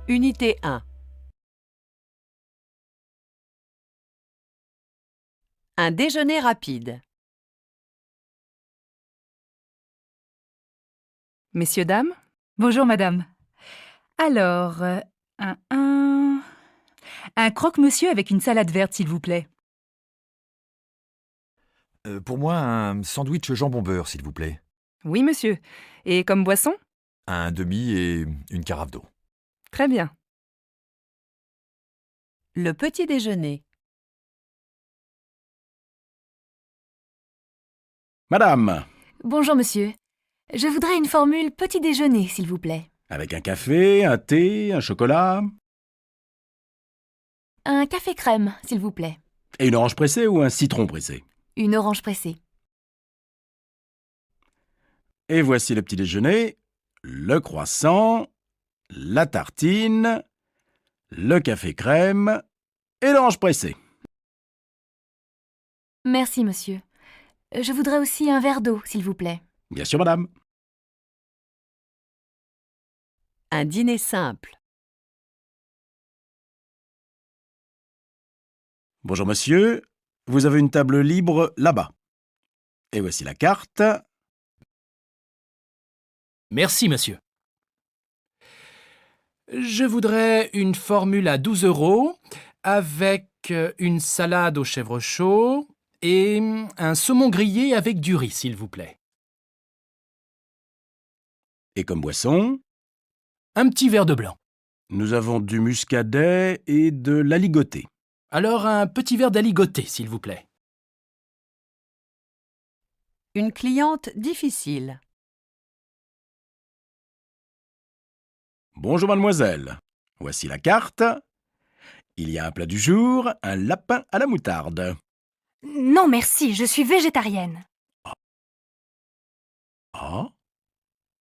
Unité 1. Un déjeuner rapide. Messieurs, dames? Bonjour, madame. Alors, un, un... un croque-monsieur avec une salade verte, s'il vous plaît. Pour moi, un sandwich jambon-beurre, s'il vous plaît. Oui, monsieur. Et comme boisson? Un demi et une carafe d'eau. Très bien. Le petit déjeuner. Madame, Bonjour monsieur. Je voudrais une formule petit déjeuner, s'il vous plaît. avec un café, un thé, un chocolat Un café crème, s'il vous plaît. et une orange pressée ou un citron pressé. Une orange pressée. Et voici le petit déjeuner, le croissant, la tartine, le café crème et l'orange pressée. Merci monsieur. Je voudrais aussi un verre d'eau, s'il vous plaît. Bien sûr, madame. Un dîner simple. Bonjour monsieur, vous avez une table libre là-bas. Et voici la carte. Merci, monsieur. Je voudrais une formule à 12 € avec une salade au chèvre chaud et un saumon grillé avec du riz, s'il vous plaît. Et comme boisson, Un petit verre de blanc. nous avons du muscadet et de l'aligoté. Alors un petit verre d'aligoté, s'il vous plaît. Une cliente difficile. Bonjour mademoiselle, voici la carte. Il y a un plat du jour, un lapin à la moutarde. Non merci, je suis végétarienne. Ah?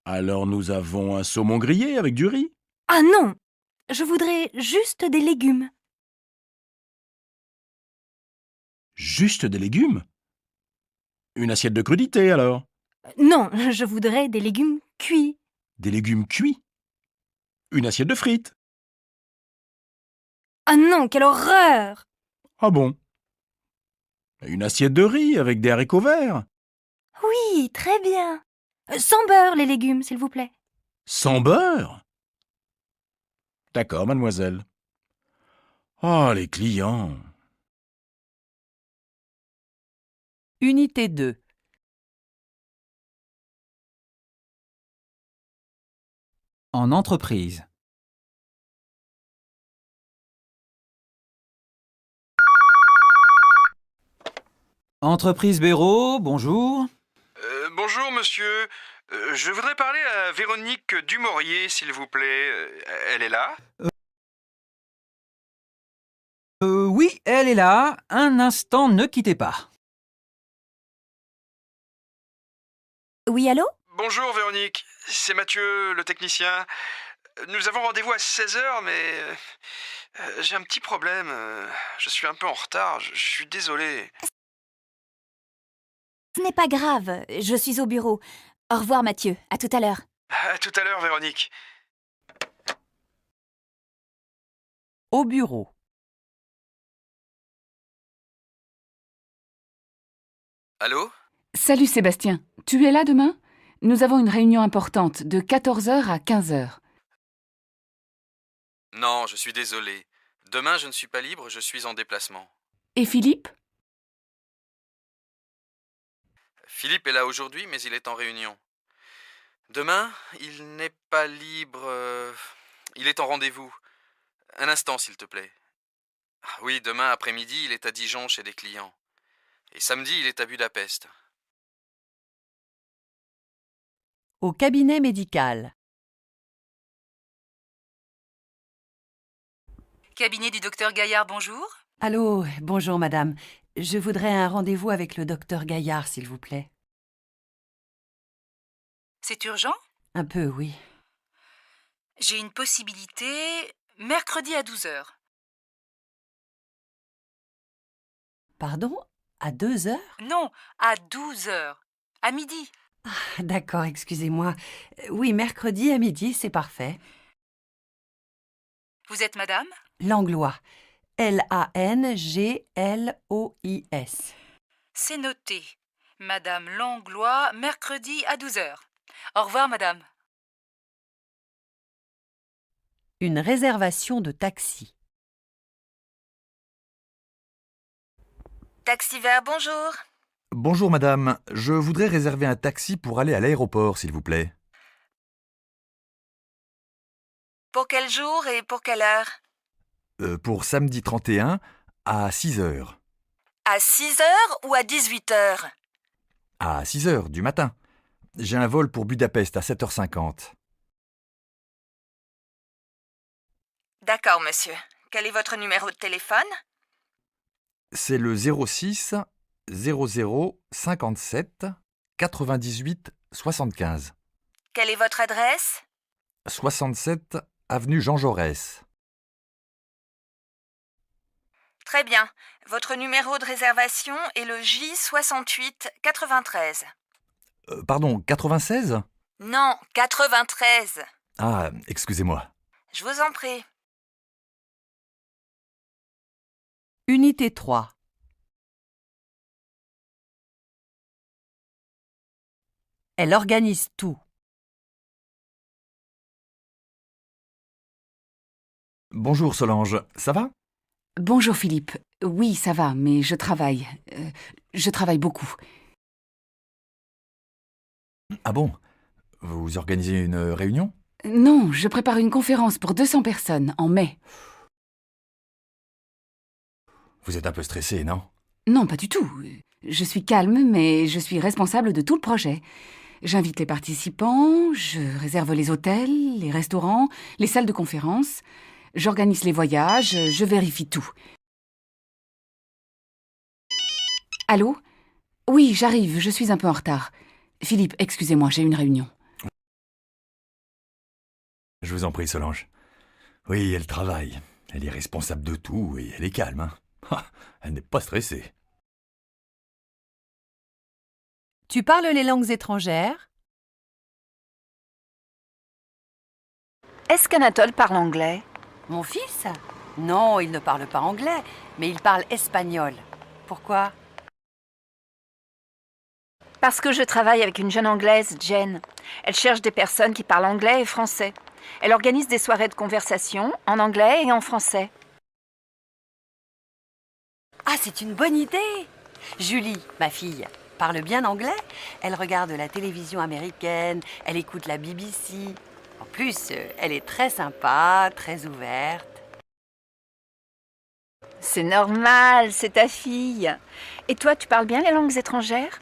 Alors nous avons un saumon grillé avec du riz. Ah non! Je voudrais juste des légumes. Juste des légumes? Une assiette de crudité alors? Non, je voudrais des légumes cuits. Des légumes cuits? Une assiette de frites? Ah non, quelle horreur! Ah bon? Une assiette de riz avec des haricots verts? Oui, très bien. Sans beurre, les légumes, s'il vous plaît. Sans beurre? D'accord, mademoiselle. Oh, les clients! Unité 2. En entreprise. Entreprise Béraud, bonjour. Bonjour monsieur, je voudrais parler à Véronique Dumorier s'il vous plaît. Elle est là? Oui, elle est là. Un instant, ne quittez pas. Oui, allô? Bonjour Véronique, c'est Mathieu le technicien. Nous avons rendez-vous à 16h mais j'ai un petit problème. Je suis un peu en retard, je suis désolé. Ce n'est pas grave, je suis au bureau. Au revoir Mathieu, à tout à l'heure. À tout à l'heure Véronique. Au bureau. Allô? Salut Sébastien. Tu es là demain? Nous avons une réunion importante de 14h à 15h. Non, je suis désolé. Demain je ne suis pas libre, je suis en déplacement. Et Philippe? Philippe est là aujourd'hui mais il est en réunion. Demain, il n'est pas libre. Il est en rendez-vous. Un instant, s'il te plaît. Ah oui, demain après-midi, il est à Dijon chez des clients. Et samedi, il est à Budapest. Au cabinet médical. Cabinet du docteur Gaillard, bonjour. Allô, bonjour madame. Je voudrais un rendez-vous avec le docteur Gaillard, s'il vous plaît. C'est urgent? Un peu, oui. J'ai une possibilité mercredi à 12h. Pardon? À 2 heures? Non, à 12h. À midi. D'accord, excusez-moi. Oui, mercredi à midi, c'est parfait. Vous êtes madame? Langlois. Langlois. C'est noté. Madame Langlois, mercredi à 12h. Au revoir, madame. Une réservation de taxi. Taxi vert, bonjour. Bonjour madame, je voudrais réserver un taxi pour aller à l'aéroport, s'il vous plaît. Pour quel jour et pour quelle heure? Pour samedi 31 à 6 heures. À 6 heures ou à 18 heures? À 6 heures du matin. J'ai un vol pour Budapest à 7h50. D'accord, monsieur. Quel est votre numéro de téléphone? C'est le 06 00 57 98 75. Quelle est votre adresse? 67 avenue Jean Jaurès. Très bien. Votre numéro de réservation est le J68 93. Pardon, 96? Non, 93. Ah, excusez-moi. Je vous en prie. Unité 3. Elle organise tout. Bonjour Solange, ça va? Bonjour Philippe. Oui, ça va, mais je travaille. Je travaille beaucoup. Ah bon? Vous organisez une réunion? Non, je prépare une conférence pour 200 personnes en mai. Vous êtes un peu stressé, non? Non, pas du tout. Je suis calme, mais je suis responsable de tout le projet. J'invite les participants, je réserve les hôtels, les restaurants, les salles de conférence, j'organise les voyages, je vérifie tout. Allô? Oui, j'arrive, je suis un peu en retard. Philippe, excusez-moi, j'ai une réunion. Je vous en prie, Solange. Oui, elle travaille. Elle est responsable de tout et elle est calme, hein. Ah, elle n'est pas stressée. Tu parles les langues étrangères? Est-ce qu'Anatole parle anglais? Mon fils? Non, il ne parle pas anglais, mais il parle espagnol. Pourquoi? Parce que je travaille avec une jeune Anglaise, Jen. Elle cherche des personnes qui parlent anglais et français. Elle organise des soirées de conversation en anglais et en français. Ah, c'est une bonne idée! Julie, ma fille, parle bien anglais. Elle regarde la télévision américaine, elle écoute la BBC. En plus, elle est très sympa, très ouverte. C'est normal, c'est ta fille. Et toi, tu parles bien les langues étrangères?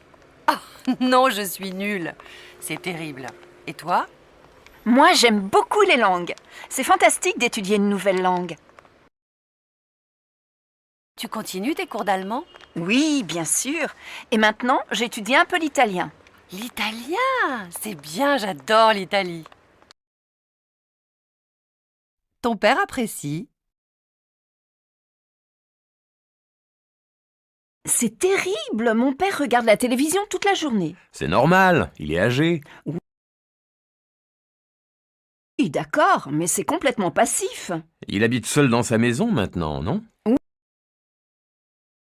Non, je suis nulle. C'est terrible. Et toi? Moi, j'aime beaucoup les langues. C'est fantastique d'étudier une nouvelle langue. Tu continues tes cours d'allemand? Oui, bien sûr. Et maintenant, j'étudie un peu l'italien. L'italien! C'est bien, j'adore l'Italie. Ton père apprécie? C'est terrible, mon père regarde la télévision toute la journée. C'est normal, il est âgé. Oui, d'accord, mais c'est complètement passif. Il habite seul dans sa maison maintenant, non?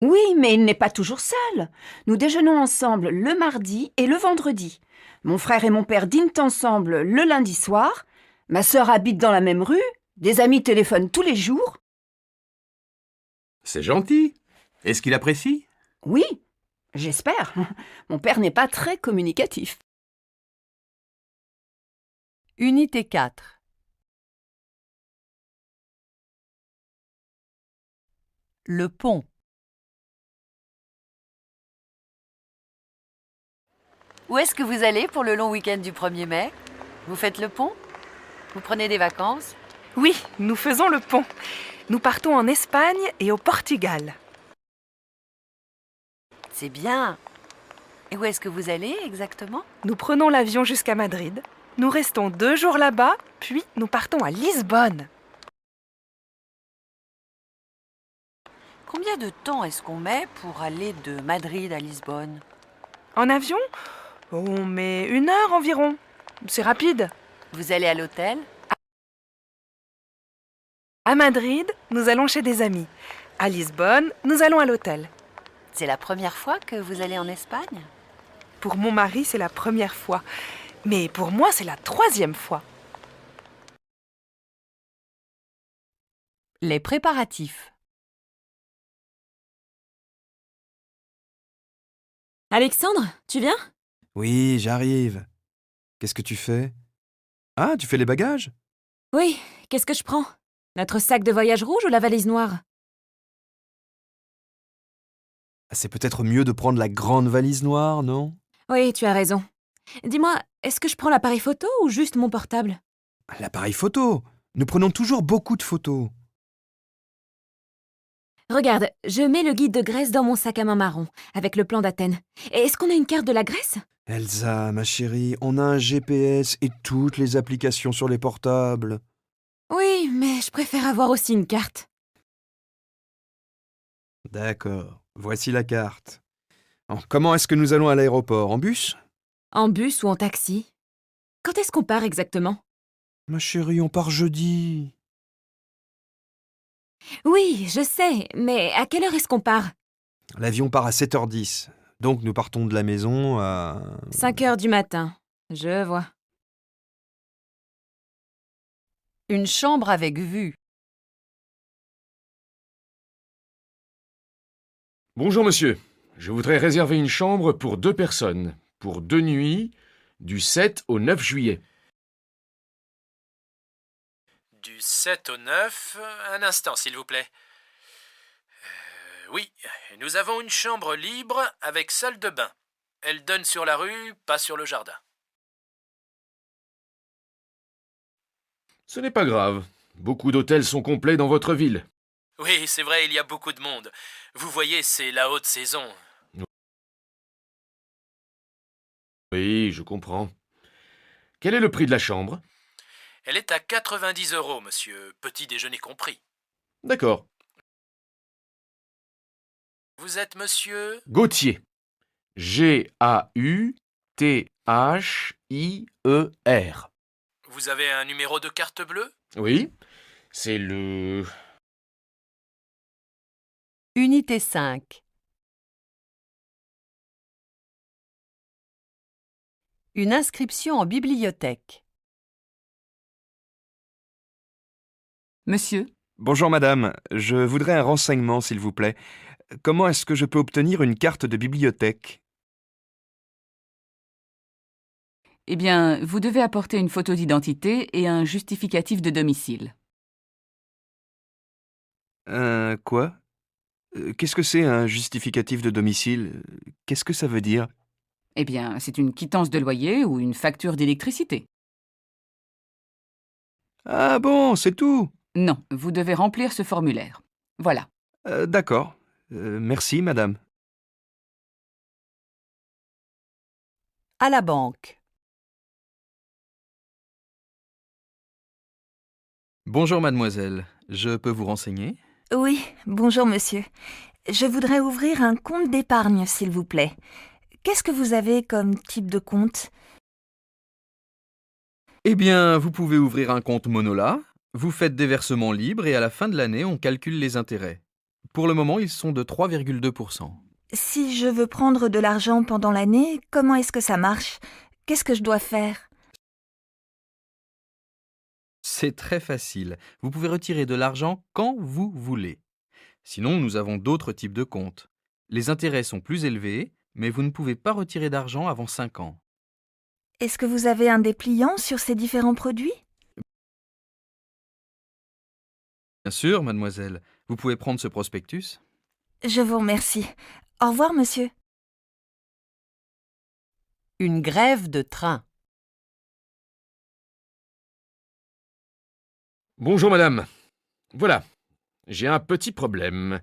Oui, mais il n'est pas toujours seul. Nous déjeunons ensemble le mardi et le vendredi. Mon frère et mon père dînent ensemble le lundi soir. Ma sœur habite dans la même rue. Des amis téléphonent tous les jours. C'est gentil. Est-ce qu'il apprécie? Oui, j'espère. Mon père n'est pas très communicatif. Unité 4. Le pont. Où est-ce que vous allez pour le long week-end du 1er mai? Vous faites le pont? Vous prenez des vacances? Oui, nous faisons le pont. Nous partons en Espagne et au Portugal. C'est bien. Et où est-ce que vous allez exactement? Nous prenons l'avion jusqu'à Madrid. Nous restons 2 jours là-bas, puis nous partons à Lisbonne. Combien de temps est-ce qu'on met pour aller de Madrid à Lisbonne? En avion? On met 1 heure environ. C'est rapide. Vous allez à l'hôtel? À Madrid, nous allons chez des amis. À Lisbonne, nous allons à l'hôtel. C'est la première fois que vous allez en Espagne? Pour mon mari, c'est la première fois. Mais pour moi, c'est la 3e fois. Les préparatifs. Alexandre, tu viens? Oui, j'arrive. Qu'est-ce que tu fais? Ah, tu fais les bagages? Oui, qu'est-ce que je prends? Notre sac de voyage rouge ou la valise noire? C'est peut-être mieux de prendre la grande valise noire, non? Oui, tu as raison. Dis-moi, est-ce que je prends l'appareil photo ou juste mon portable? L'appareil photo. Nous prenons toujours beaucoup de photos. Regarde, je mets le guide de Grèce dans mon sac à main marron, avec le plan d'Athènes. Et est-ce qu'on a une carte de la Grèce? Elsa, ma chérie, on a un GPS et toutes les applications sur les portables. Oui, mais je préfère avoir aussi une carte. D'accord, voici la carte. Comment est-ce que nous allons à l'aéroport? En bus? En bus ou en taxi? Quand est-ce qu'on part exactement? Ma chérie, on part jeudi. Oui, je sais, mais à quelle heure est-ce qu'on part? L'avion part à 7h10. Donc nous partons de la maison à... 5 heures du matin. Je vois. Une chambre avec vue. Bonjour monsieur, je voudrais réserver une chambre pour 2 personnes, pour 2 nuits, du 7 au 9 juillet. Du 7 au 9, un instant s'il vous plaît. Oui, nous avons une chambre libre avec salle de bain. Elle donne sur la rue, pas sur le jardin. Ce n'est pas grave, beaucoup d'hôtels sont complets dans votre ville. Oui, c'est vrai, il y a beaucoup de monde. Vous voyez, c'est la haute saison. Oui, je comprends. Quel est le prix de la chambre? Elle est à 90 €, monsieur, petit déjeuner compris. D'accord. Vous êtes monsieur? Gauthier. G-A-U-T-H-I-E-R. Vous avez un numéro de carte bleue? Oui, c'est le... Unité 5. Une inscription en bibliothèque. Monsieur? Bonjour madame, je voudrais un renseignement s'il vous plaît. Comment est-ce que je peux obtenir une carte de bibliothèque? Eh bien, vous devez apporter une photo d'identité et un justificatif de domicile. Quoi? Qu'est-ce que c'est un justificatif de domicile? Qu'est-ce que ça veut dire? Eh bien, c'est une quittance de loyer ou une facture d'électricité. Ah bon, c'est tout? Non, vous devez remplir ce formulaire. Voilà. D'accord. Merci madame. À la banque. Bonjour mademoiselle, je peux vous renseigner? Oui, bonjour monsieur. Je voudrais ouvrir un compte d'épargne, s'il vous plaît. Qu'est-ce que vous avez comme type de compte? Eh bien, vous pouvez ouvrir un compte Monola, vous faites des versements libres et à la fin de l'année, on calcule les intérêts. Pour le moment, ils sont de 3,2%. Si je veux prendre de l'argent pendant l'année, comment est-ce que ça marche? Qu'est-ce que je dois faire? C'est très facile. Vous pouvez retirer de l'argent quand vous voulez. Sinon, nous avons d'autres types de comptes. Les intérêts sont plus élevés, mais vous ne pouvez pas retirer d'argent avant 5 ans. Est-ce que vous avez un dépliant sur ces différents produits? Bien sûr, mademoiselle. Vous pouvez prendre ce prospectus. Je vous remercie. Au revoir, monsieur. Une grève de train. Bonjour madame. Voilà, j'ai un petit problème.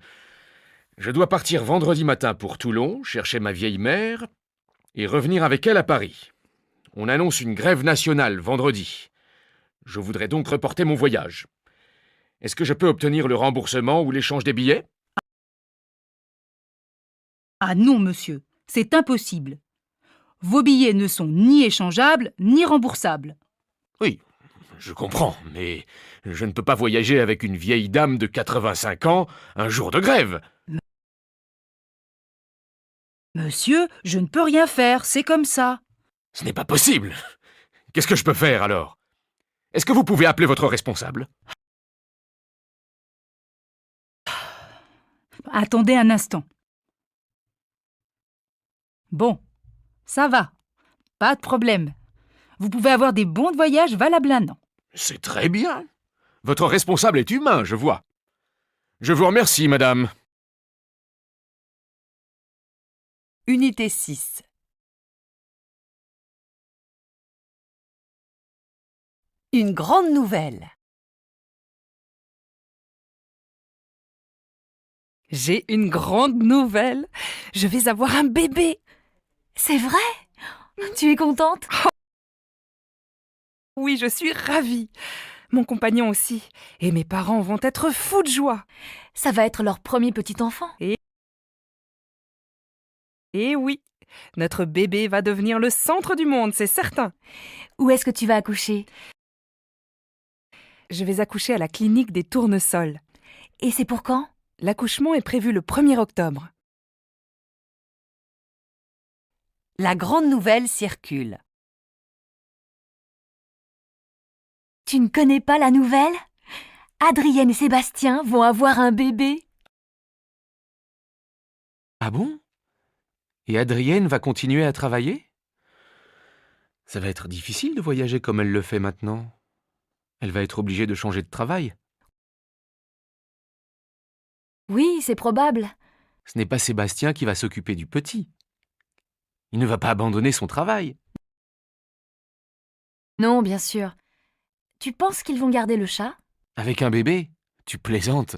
Je dois partir vendredi matin pour Toulon, chercher ma vieille mère, et revenir avec elle à Paris. On annonce une grève nationale vendredi. Je voudrais donc reporter mon voyage. Est-ce que je peux obtenir le remboursement ou l'échange des billets? Ah non, monsieur, c'est impossible. Vos billets ne sont ni échangeables, ni remboursables. Oui, Je comprends, mais je ne peux pas voyager avec une vieille dame de 85 ans un jour de grève. Monsieur, je ne peux rien faire, c'est comme ça. Ce n'est pas possible. Qu'est-ce que je peux faire alors? Est-ce que vous pouvez appeler votre responsable? Attendez un instant. Bon, ça va. Pas de problème. Vous pouvez avoir des bons de voyage valables 1 an. C'est très bien. Votre responsable est humain, je vois. Je vous remercie, madame. Unité 6. Une grande nouvelle. J'ai une grande nouvelle. Je vais avoir un bébé. C'est vrai? Tu es contente? Oui, je suis ravie. Mon compagnon aussi. Et mes parents vont être fous de joie. Ça va être leur premier petit enfant. Et oui, notre bébé va devenir le centre du monde, c'est certain. Où est-ce que tu vas accoucher? Je vais accoucher à la clinique des Tournesols. Et c'est pour quand? L'accouchement est prévu le 1er octobre. La grande nouvelle circule. Tu ne connais pas la nouvelle? Adrienne et Sébastien vont avoir un bébé. Ah bon? Et Adrienne va continuer à travailler? Ça va être difficile de voyager comme elle le fait maintenant. Elle va être obligée de changer de travail. Oui, c'est probable. Ce n'est pas Sébastien qui va s'occuper du petit. Il ne va pas abandonner son travail. Non, bien sûr. Tu penses qu'ils vont garder le chat? Avec un bébé? Tu plaisantes.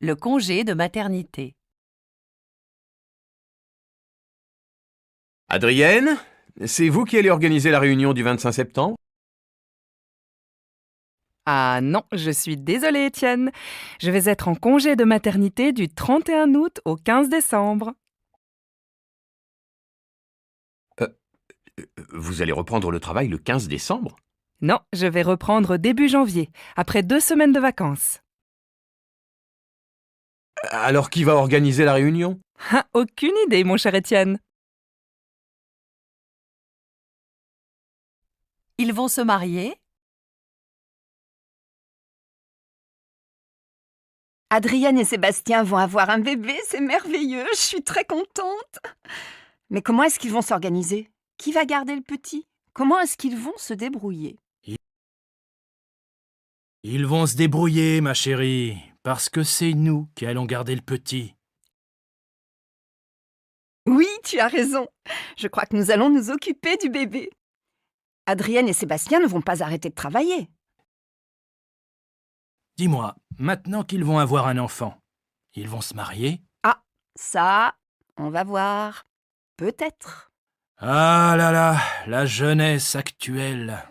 Le congé de maternité. Adrienne, c'est vous qui allez organiser la réunion du 25 septembre? Ah non, je suis désolée, Étienne. Je vais être en congé de maternité du 31 août au 15 décembre. Vous allez reprendre le travail le 15 décembre? Non, je vais reprendre début janvier, après 2 semaines de vacances. Alors qui va organiser la réunion? Ah, aucune idée, mon cher Étienne. Ils vont se marier. Adrienne et Sébastien vont avoir un bébé, c'est merveilleux, je suis très contente. Mais comment est-ce qu'ils vont s'organiser? Qui va garder le petit? Comment est-ce qu'ils vont se débrouiller? Ils vont se débrouiller, ma chérie, parce que c'est nous qui allons garder le petit. Oui, tu as raison. Je crois que nous allons nous occuper du bébé. Adrienne et Sébastien ne vont pas arrêter de travailler. Dis-moi, maintenant qu'ils vont avoir un enfant, ils vont se marier? Ah, ça, on va voir. Peut-être. Ah là là, la jeunesse actuelle.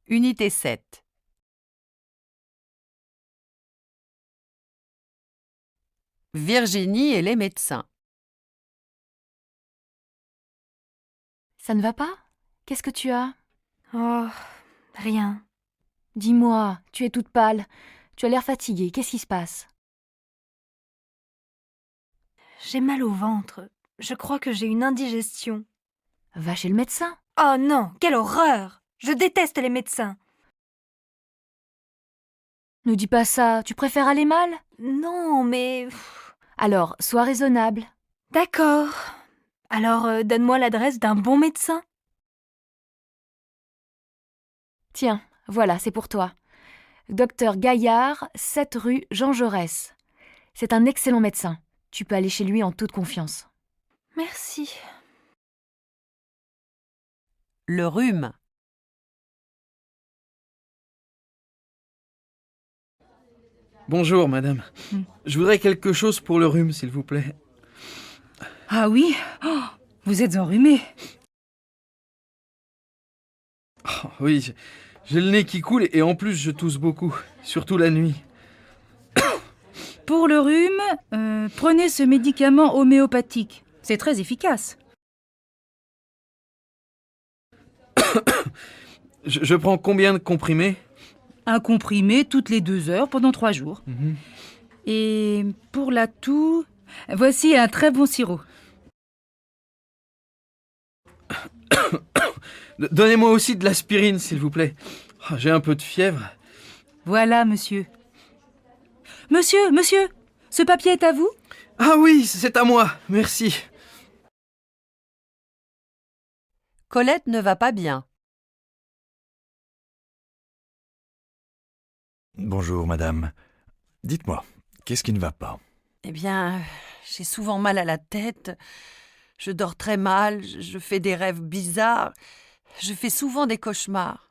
Unité 7. Virginie et les médecins. Ça ne va pas? Qu'est-ce que tu as? Oh, rien. Dis-moi, tu es toute pâle. Tu as l'air fatiguée. Qu'est-ce qui se passe? J'ai mal au ventre. Je crois que j'ai une indigestion. Va chez le médecin. Oh non, quelle horreur! Je déteste les médecins. Ne dis pas ça. Tu préfères aller mal? Non, mais... Alors, sois raisonnable. D'accord. Alors, donne-moi l'adresse d'un bon médecin. Tiens, voilà, c'est pour toi. Docteur Gaillard, 7 rue Jean Jaurès. C'est un excellent médecin. Tu peux aller chez lui en toute confiance. Merci. Le rhume. Bonjour, madame. Je voudrais quelque chose pour le rhume, s'il vous plaît. Ah oui? Oh, vous êtes enrhumé. Oh, oui, j'ai le nez qui coule et en plus je tousse beaucoup, surtout la nuit. Pour le rhume, prenez ce médicament homéopathique. C'est très efficace. Je prends combien de comprimés? Un comprimé toutes les 2 heures pendant 3 jours. Et pour la toux, voici un très bon sirop. Donnez-moi aussi de l'aspirine, s'il vous plaît. Oh, j'ai un peu de fièvre. Voilà, monsieur. Monsieur, ce papier est à vous? Ah oui, c'est à moi, merci. Colette ne va pas bien. Bonjour, madame. Dites-moi, qu'est-ce qui ne va pas? Eh bien, j'ai souvent mal à la tête. Je dors très mal, je fais des rêves bizarres. Je fais souvent des cauchemars.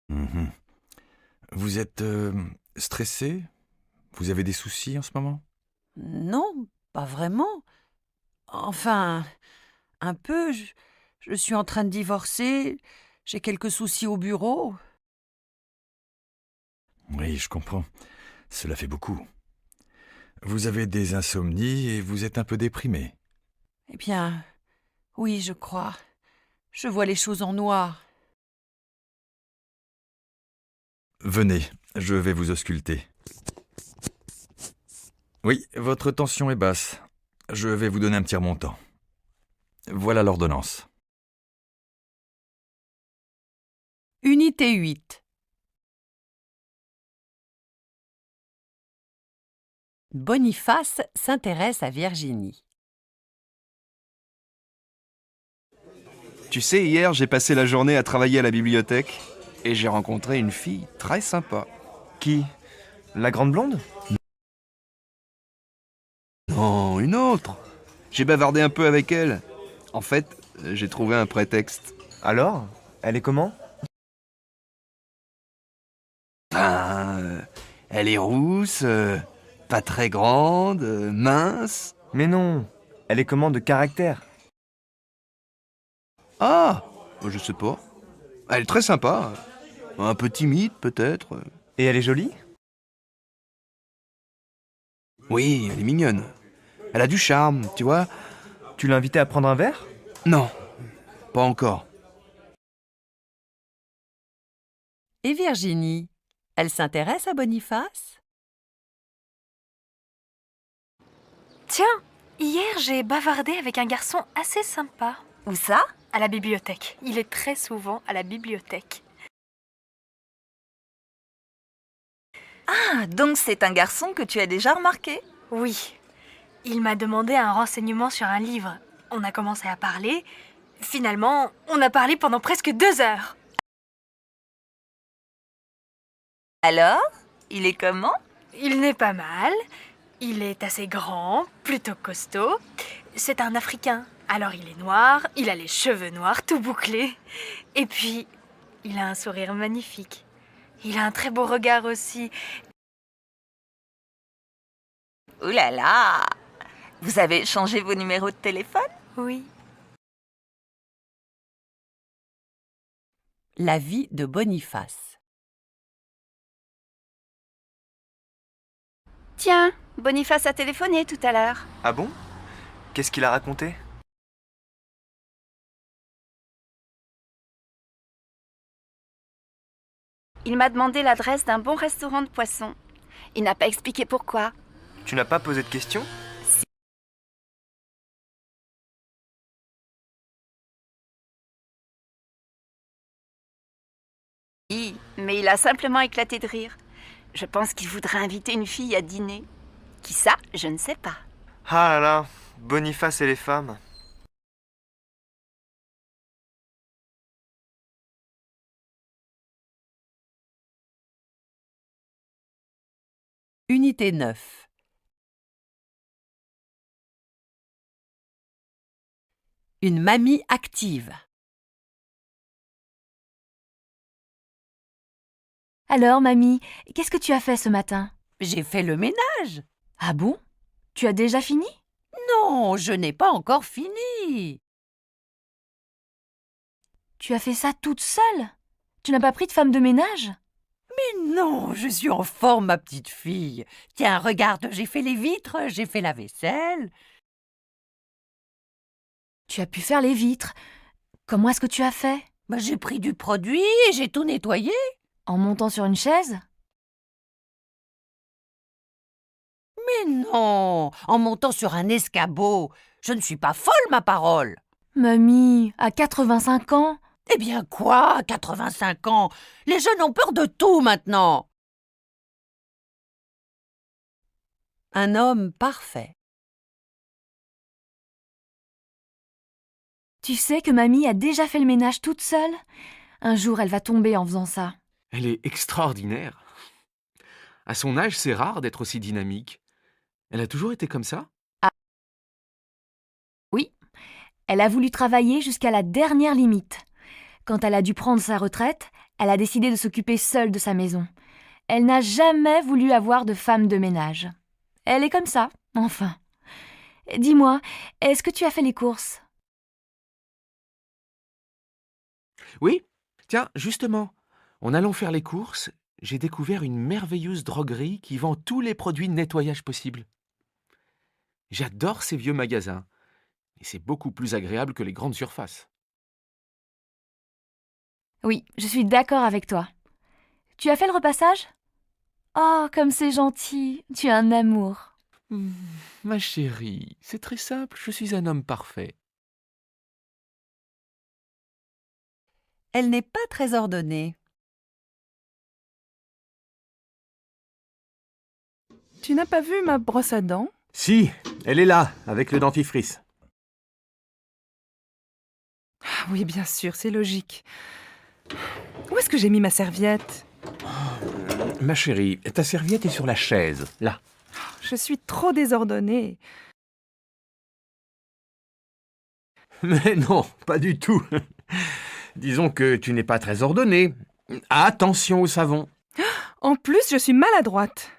Mhm. Vous êtes stressé? Vous avez des soucis en ce moment? Non, pas vraiment. Enfin, un peu. Je suis en train de divorcer. J'ai quelques soucis au bureau. Oui, je comprends. Cela fait beaucoup. Vous avez des insomnies et vous êtes un peu déprimé. Eh bien, oui, je crois. Je vois les choses en noir. Venez, je vais vous ausculter. Oui, votre tension est basse. Je vais vous donner un petit remontant. Voilà l'ordonnance. Unité 8. Boniface s'intéresse à Virginie. Tu sais, hier, j'ai passé la journée à travailler à la bibliothèque et j'ai rencontré une fille très sympa. Qui? La grande blonde? Non, une autre. J'ai bavardé un peu avec elle. En fait, j'ai trouvé un prétexte. Alors? Elle est comment? Elle est rousse, pas très grande, mince. Mais non, elle est comment de caractère? Ah, je sais pas. Elle est très sympa. Un peu timide, peut-être. Et elle est jolie? Oui, elle est mignonne. Elle a du charme, tu vois. Tu l'as invitée à prendre un verre? Non, pas encore. Et Virginie, elle s'intéresse à Boniface? Tiens, hier j'ai bavardé avec un garçon assez sympa. Où ça? À la bibliothèque. Il est très souvent à la bibliothèque. Ah, donc c'est un garçon que tu as déjà remarqué? Oui. Il m'a demandé un renseignement sur un livre. On a commencé à parler. Finalement, on a parlé pendant presque 2 heures. Alors, il est comment? Il n'est pas mal. Il est assez grand, plutôt costaud. C'est un Africain. Alors il est noir, il a les cheveux noirs, tout bouclés. Et puis, il a un sourire magnifique. Il a un très beau regard aussi. Ouh là là! Vous avez changé vos numéros de téléphone? Oui. La vie de Boniface. Tiens, Boniface a téléphoné tout à l'heure. Ah bon? Qu'est-ce qu'il a raconté? Il m'a demandé l'adresse d'un bon restaurant de poissons. Il n'a pas expliqué pourquoi. Tu n'as pas posé de questions? Si, mais il a simplement éclaté de rire. Je pense qu'il voudrait inviter une fille à dîner. Qui ça? Je ne sais pas. Ah là là, Boniface et les femmes. Unité 9. Une mamie active. Alors, mamie, qu'est-ce que tu as fait ce matin? J'ai fait le ménage. Ah bon? Tu as déjà fini? Non, je n'ai pas encore fini. Tu as fait ça toute seule? Tu n'as pas pris de femme de ménage? Mais non, je suis en forme, ma petite fille. Tiens, regarde, j'ai fait les vitres, j'ai fait la vaisselle. Tu as pu faire les vitres. Comment est-ce que tu as fait? J'ai pris du produit et j'ai tout nettoyé. En montant sur une chaise? Mais non, en montant sur un escabeau. Je ne suis pas folle, ma parole. Mamie, à 85 ans? Eh bien quoi, 85 ans? Les jeunes ont peur de tout maintenant. Un homme parfait. Tu sais que mamie a déjà fait le ménage toute seule? Un jour, elle va tomber en faisant ça. Elle est extraordinaire. À son âge, c'est rare d'être aussi dynamique. Elle a toujours été comme ça? Oui, elle a voulu travailler jusqu'à la dernière limite. Quand elle a dû prendre sa retraite, elle a décidé de s'occuper seule de sa maison. Elle n'a jamais voulu avoir de femme de ménage. Elle est comme ça, enfin. Dis-moi, est-ce que tu as fait les courses? Oui. Tiens, justement, en allant faire les courses, j'ai découvert une merveilleuse droguerie qui vend tous les produits de nettoyage possibles. J'adore ces vieux magasins. Et c'est beaucoup plus agréable que les grandes surfaces. Oui, je suis d'accord avec toi. Tu as fait le repassage? Oh, comme c'est gentil, tu es un amour. Ma chérie, c'est très simple, je suis un homme parfait. Elle n'est pas très ordonnée. Tu n'as pas vu ma brosse à dents? Si, elle est là, avec le dentifrice. Ah oui, bien sûr, c'est logique. Où est-ce que j'ai mis ma serviette? Ma chérie, ta serviette est sur la chaise, là. Je suis trop désordonnée. Mais non, pas du tout. Disons que tu n'es pas très ordonnée. Attention au savon. En plus, je suis maladroite.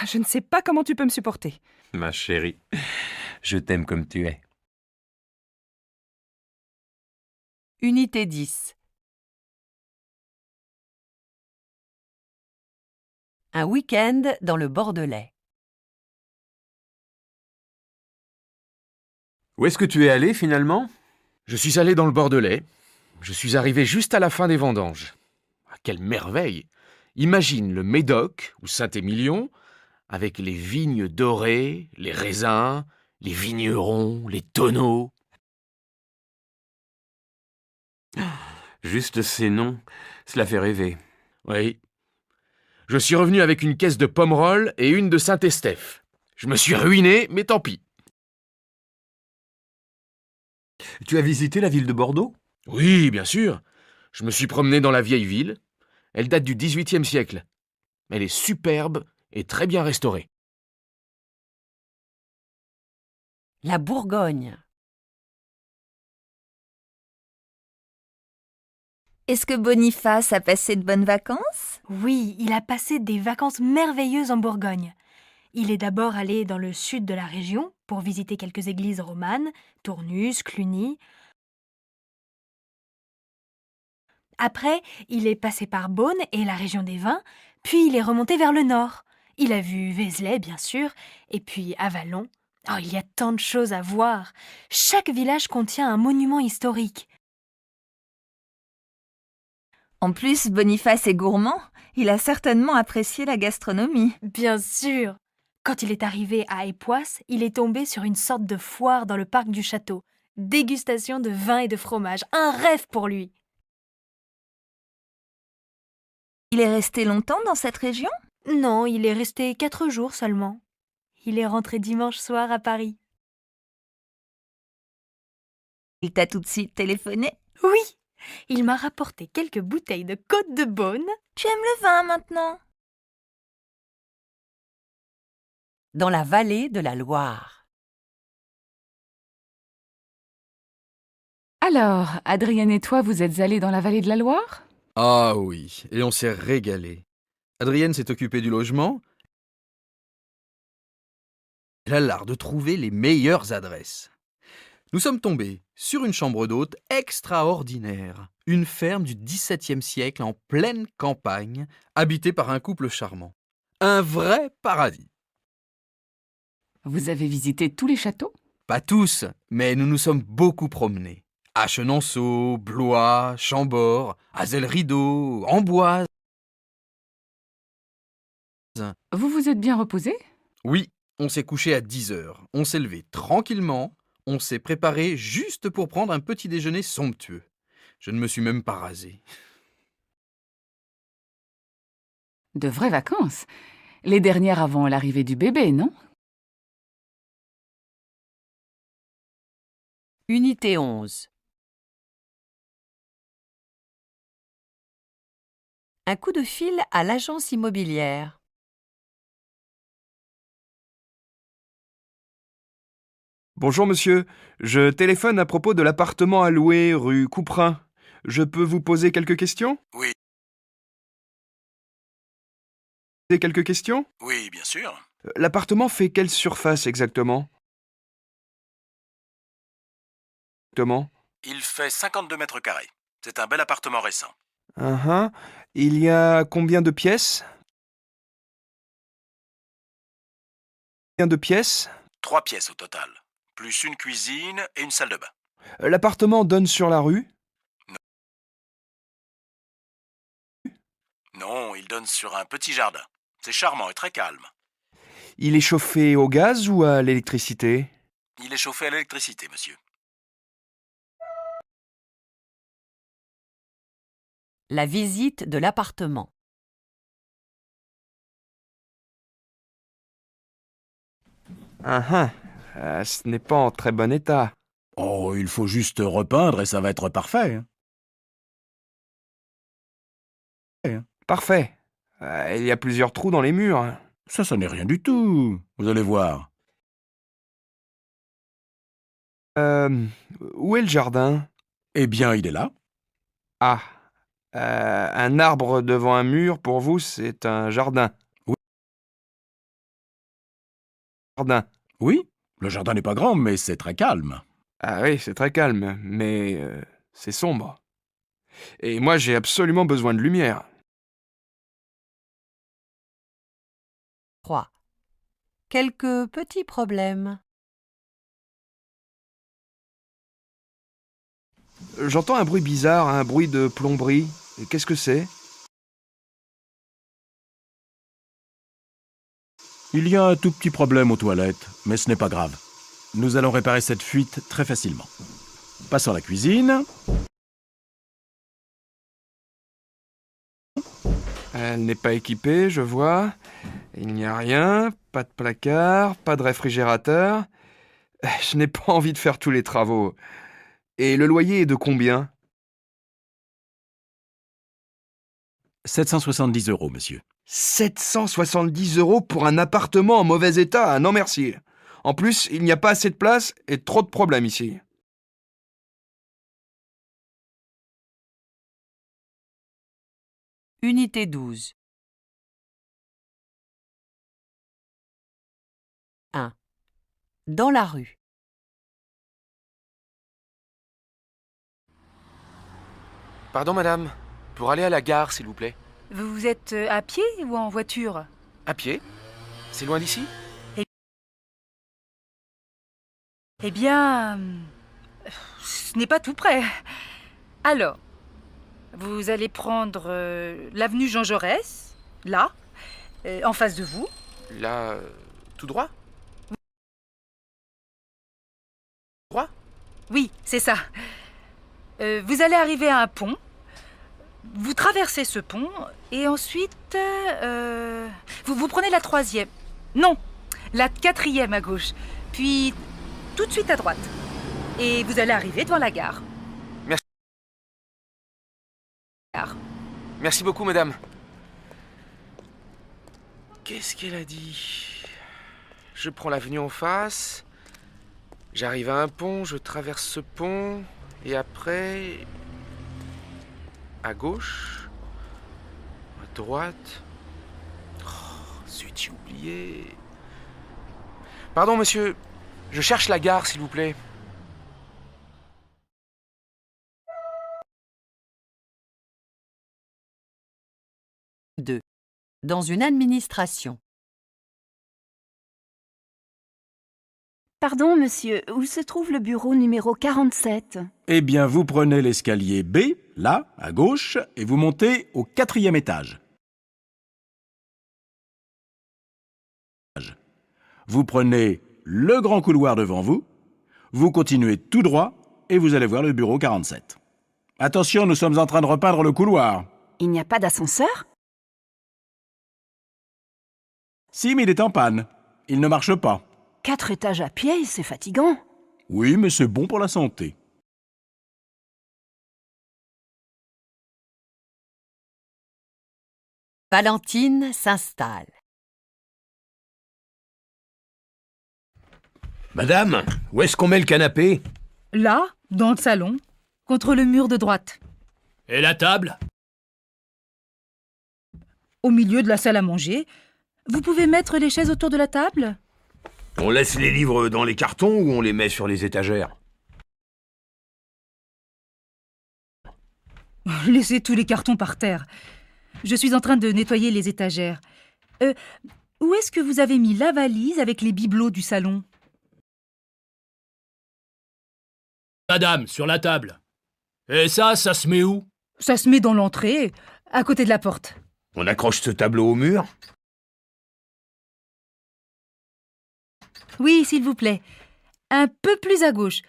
Je ne sais pas comment tu peux me supporter. Ma chérie, je t'aime comme tu es. Unité 10. Un week-end dans le Bordelais. Où est-ce que tu es allé finalement? Je suis allé dans le Bordelais. Je suis arrivé juste à la fin des vendanges. Ah, quelle merveille! Imagine le Médoc ou Saint-Émilion avec les vignes dorées, les raisins, les vignerons, les tonneaux. Juste ces noms, cela fait rêver. Oui. Je suis revenu avec une caisse de Pomerol et une de Saint-Estèphe. Je me suis ruiné, mais tant pis. Tu as visité la ville de Bordeaux? Oui, bien sûr. Je me suis promené dans la vieille ville. Elle date du XVIIIe siècle. Elle est superbe et très bien restaurée. La Bourgogne. Est-ce que Boniface a passé de bonnes vacances? Oui, il a passé des vacances merveilleuses en Bourgogne. Il est d'abord allé dans le sud de la région pour visiter quelques églises romanes, Tournus, Cluny. Après, il est passé par Beaune et la région des vins, puis il est remonté vers le nord. Il a vu Vézelay, bien sûr, et puis Avallon. Oh, il y a tant de choses à voir. Chaque village contient un monument historique. En plus, Boniface est gourmand. Il a certainement apprécié la gastronomie. Bien sûr. Quand il est arrivé à Époisse, il est tombé sur une sorte de foire dans le parc du château. Dégustation de vin et de fromage. Un rêve pour lui. Il est resté longtemps dans cette région? Non, il est resté 4 jours seulement. Il est rentré dimanche soir à Paris. Il t'a tout de suite téléphoné? Oui, il m'a rapporté quelques bouteilles de Côte de Beaune. Tu aimes le vin maintenant? Dans la vallée de la Loire. Alors, Adrienne et toi, vous êtes allés dans la vallée de la Loire? Ah oui, et on s'est régalé. Adrienne s'est occupée du logement. Elle a l'art de trouver les meilleures adresses. Nous sommes tombés sur une chambre d'hôte extraordinaire. Une ferme du XVIIe siècle en pleine campagne, habitée par un couple charmant. Un vrai paradis. Vous avez visité tous les châteaux? Pas tous, mais nous nous sommes beaucoup promenés. À Chenonceau, Blois, Chambord, Azel-Rideau, Amboise. Vous vous êtes bien reposé? Oui, on s'est couché à 10 heures. On s'est levé tranquillement. On s'est préparé juste pour prendre un petit déjeuner somptueux. Je ne me suis même pas rasé. De vraies vacances. Les dernières avant l'arrivée du bébé, non? Unité 11. Un coup de fil à l'agence immobilière. Bonjour monsieur, je téléphone à propos de l'appartement à louer rue Couperin. Je peux vous poser quelques questions? Oui. Quelques questions? Oui, bien sûr. L'appartement fait quelle surface exactement? Il fait 52 mètres carrés. C'est un bel appartement récent. Uh-huh. Il y a combien de pièces? 3 pièces au total, plus une cuisine et une salle de bain. L'appartement donne sur la rue? Non, il donne sur un petit jardin. C'est charmant et très calme. Il est chauffé au gaz ou à l'électricité? Il est chauffé à l'électricité, monsieur. La visite de l'appartement. Ce n'est pas en très bon état. Oh, il faut juste repeindre et ça va être parfait. Parfait. Il y a plusieurs trous dans les murs. Ça n'est rien du tout. Vous allez voir. Où est le jardin? Eh bien, il est là. Ah. Un arbre devant un mur, pour vous, c'est un jardin. Oui. Oui, le jardin n'est pas grand, mais c'est très calme. Ah oui, c'est très calme, mais c'est sombre. Et moi, j'ai absolument besoin de lumière. 3. Quelques petits problèmes. J'entends un bruit bizarre, un bruit de plomberie. Et qu'est-ce que c'est? Il y a un tout petit problème aux toilettes, mais ce n'est pas grave. Nous allons réparer cette fuite très facilement. Passons à la cuisine. Elle n'est pas équipée, je vois. Il n'y a rien, pas de placard, pas de réfrigérateur. Je n'ai pas envie de faire tous les travaux. Et le loyer est de combien? 770 €, monsieur. 770 € pour un appartement en mauvais état? Ah non merci. En plus, il n'y a pas assez de place et trop de problèmes ici. Unité 12. 1. Dans la rue. Pardon, madame. Pour aller à la gare, s'il vous plaît. Vous êtes à pied ou en voiture? À pied? C'est loin d'ici? Eh bien, ce n'est pas tout près. Alors, vous allez prendre l'avenue Jean Jaurès, là, en face de vous. Là, tout droit? Droit? Oui, c'est ça. Vous allez arriver à un pont. Vous traversez ce pont et ensuite, vous prenez la 3e. Non, la 4e à gauche. Puis tout de suite à droite. Et vous allez arriver devant la gare. Merci. Merci beaucoup, madame. Qu'est-ce qu'elle a dit? Je prends l'avenue en face. J'arrive à un pont, je traverse ce pont. Et après... à gauche, à droite. Oh, zut, j'ai oublié. Pardon, monsieur. Je cherche la gare, s'il vous plaît. Dans une administration. Pardon, monsieur, où se trouve le bureau numéro 47 ? Eh bien, vous prenez l'escalier B, là, à gauche, et vous montez au 4e étage. Vous prenez le grand couloir devant vous, vous continuez tout droit, et vous allez voir le bureau 47. Attention, nous sommes en train de repeindre le couloir. Il n'y a pas d'ascenseur ? Si, mais il est en panne. Il ne marche pas. 4 étages à pied, c'est fatigant. Oui, mais c'est bon pour la santé. Valentine s'installe. Madame, où est-ce qu'on met le canapé? Là, dans le salon, contre le mur de droite. Et la table? Au milieu de la salle à manger. Vous pouvez mettre les chaises autour de la table? On laisse les livres dans les cartons ou on les met sur les étagères? Laissez tous les cartons par terre. Je suis en train de nettoyer les étagères. Où est-ce que vous avez mis la valise avec les bibelots du salon? Madame, sur la table. Et ça se met où? Ça se met dans l'entrée, à côté de la porte. On accroche ce tableau au mur? Oui, s'il vous plaît. Un peu plus à gauche.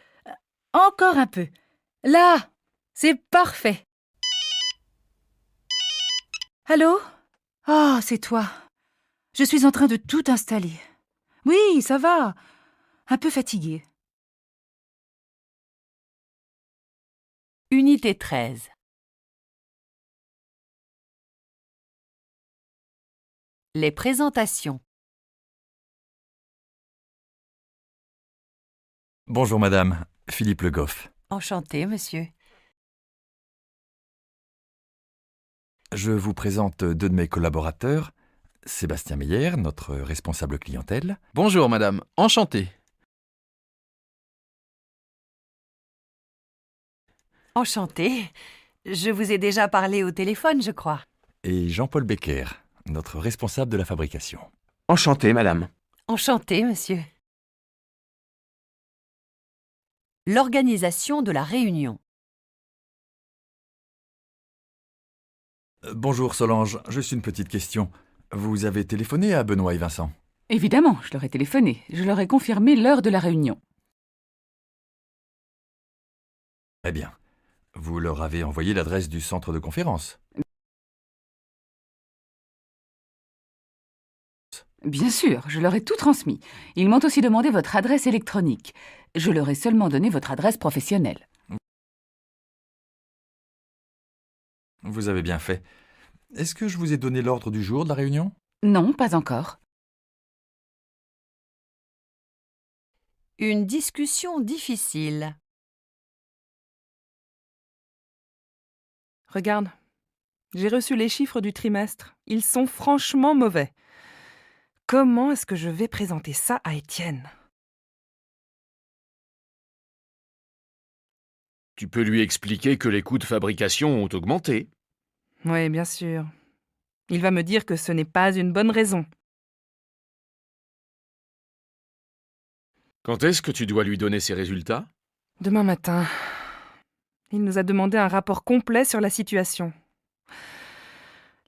Encore un peu. Là, c'est parfait. Allô? Oh, c'est toi. Je suis en train de tout installer. Oui, ça va. Un peu fatiguée. Unité 13. Les présentations. Bonjour madame, Philippe Le Goff. Enchanté, monsieur. Je vous présente 2 de mes collaborateurs, Sébastien Meyer, notre responsable clientèle. Bonjour madame, enchanté. Enchanté. Je vous ai déjà parlé au téléphone, je crois. Et Jean-Paul Becker, notre responsable de la fabrication. Enchanté, madame. Enchanté, monsieur. L'organisation de la réunion. Bonjour Solange, juste une petite question. Vous avez téléphoné à Benoît et Vincent? Évidemment, je leur ai téléphoné. Je leur ai confirmé l'heure de la réunion. Très bien. Vous leur avez envoyé l'adresse du centre de conférence? Bien sûr, je leur ai tout transmis. Ils m'ont aussi demandé votre adresse électronique. Je leur ai seulement donné votre adresse professionnelle. Vous avez bien fait. Est-ce que je vous ai donné l'ordre du jour de la réunion? Non, pas encore. Une discussion difficile. Regarde, j'ai reçu les chiffres du trimestre. Ils sont franchement mauvais. Comment est-ce que je vais présenter ça à Étienne? Tu peux lui expliquer que les coûts de fabrication ont augmenté. Oui, bien sûr. Il va me dire que ce n'est pas une bonne raison. Quand est-ce que tu dois lui donner ses résultats? Demain matin. Il nous a demandé un rapport complet sur la situation.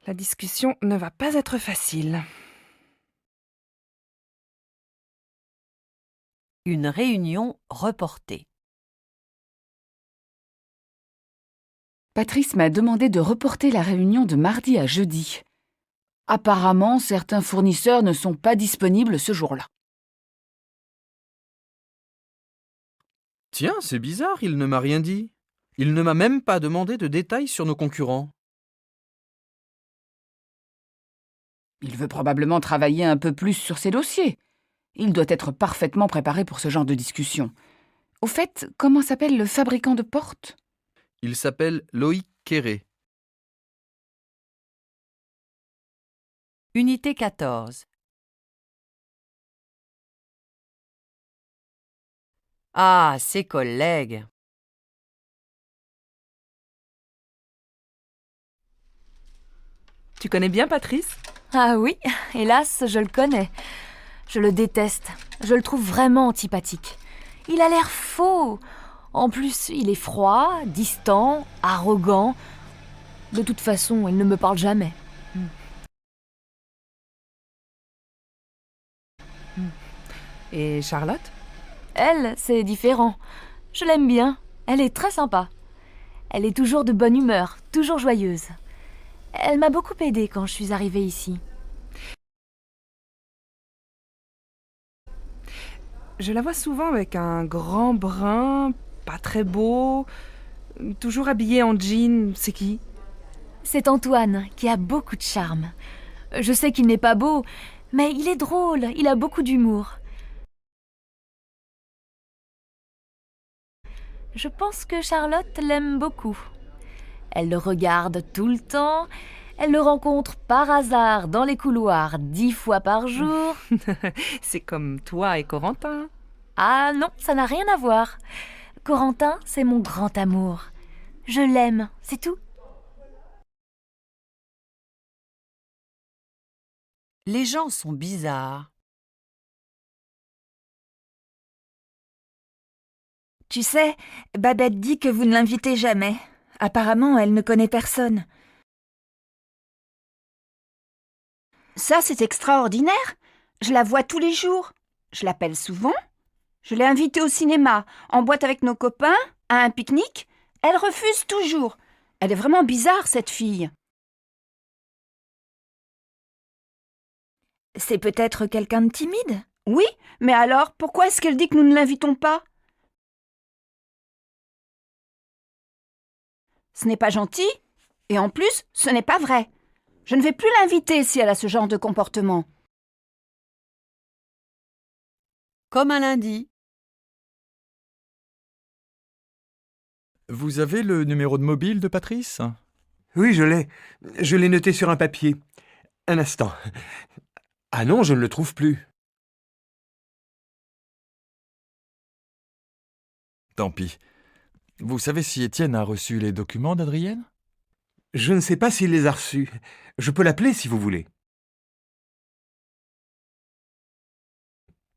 La discussion ne va pas être facile. Une réunion reportée. Patrice m'a demandé de reporter la réunion de mardi à jeudi. Apparemment, certains fournisseurs ne sont pas disponibles ce jour-là. Tiens, c'est bizarre, il ne m'a rien dit. Il ne m'a même pas demandé de détails sur nos concurrents. Il veut probablement travailler un peu plus sur ses dossiers. Il doit être parfaitement préparé pour ce genre de discussion. Au fait, comment s'appelle le fabricant de portes? Il s'appelle Loïc Quéré. Unité 14. Ah, ses collègues. Tu connais bien Patrice? Ah oui, hélas, je le connais. Je le déteste. Je le trouve vraiment antipathique. Il a l'air faux. En plus, il est froid, distant, arrogant. De toute façon, il ne me parle jamais. Et Charlotte? Elle, c'est différent. Je l'aime bien. Elle est très sympa. Elle est toujours de bonne humeur, toujours joyeuse. Elle m'a beaucoup aidée quand je suis arrivée ici. Je la vois souvent avec un grand brun, pas très beau, toujours habillé en jean. C'est qui? C'est Antoine, qui a beaucoup de charme. Je sais qu'il n'est pas beau, mais il est drôle, il a beaucoup d'humour. Je pense que Charlotte l'aime beaucoup. Elle le regarde tout le temps, elle le rencontre par hasard dans les couloirs 10 fois par jour. C'est comme toi et Corentin. Ah non, ça n'a rien à voir. Corentin, c'est mon grand amour. Je l'aime, c'est tout. Les gens sont bizarres. Tu sais, Babette dit que vous ne l'invitez jamais. Apparemment, elle ne connaît personne. Ça, c'est extraordinaire. Je la vois tous les jours. Je l'appelle souvent. Je l'ai invitée au cinéma, en boîte avec nos copains, à un pique-nique. Elle refuse toujours. Elle est vraiment bizarre, cette fille. C'est peut-être quelqu'un de timide? Oui, mais alors, pourquoi est-ce qu'elle dit que nous ne l'invitons pas? Ce n'est pas gentil, et en plus, ce n'est pas vrai. Je ne vais plus l'inviter si elle a ce genre de comportement. Comme un lundi. Vous avez le numéro de mobile de Patrice? Oui, je l'ai. Je l'ai noté sur un papier. Un instant. Ah non, je ne le trouve plus. Tant pis. Vous savez si Étienne a reçu les documents d'Adrienne? Je ne sais pas s'il les a reçus. Je peux l'appeler si vous voulez.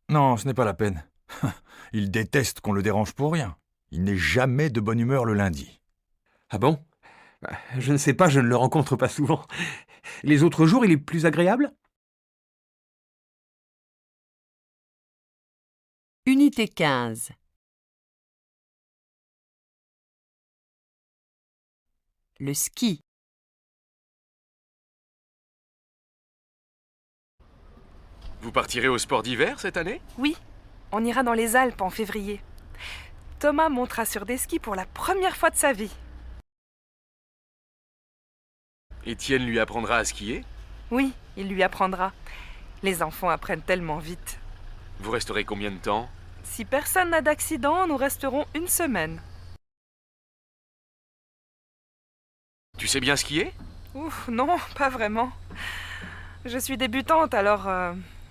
Non, ce n'est pas la peine. Il déteste qu'on le dérange pour rien. Il n'est jamais de bonne humeur le lundi. Ah bon? Je ne sais pas, je ne le rencontre pas souvent. Les autres jours, il est plus agréable? Unité 15. Le ski. Vous partirez au sport d'hiver cette année? Oui, on ira dans les Alpes en février. Thomas montera sur des skis pour la première fois de sa vie. Étienne lui apprendra à skier? Oui, il lui apprendra. Les enfants apprennent tellement vite. Vous resterez combien de temps? Si personne n'a d'accident, nous resterons une semaine. Tu sais bien skier? Ouf, non, pas vraiment. Je suis débutante, alors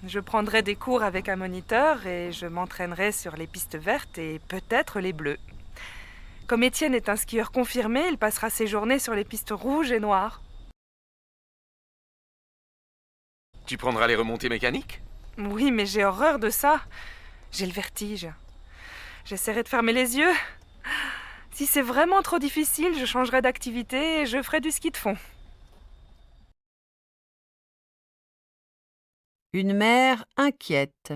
je prendrai des cours avec un moniteur et je m'entraînerai sur les pistes vertes et peut-être les bleues. Comme Étienne est un skieur confirmé, il passera ses journées sur les pistes rouges et noires. Tu prendras les remontées mécaniques? Oui, mais j'ai horreur de ça. J'ai le vertige. J'essaierai de fermer les yeux. Si c'est vraiment trop difficile, je changerai d'activité et je ferai du ski de fond. Une mère inquiète.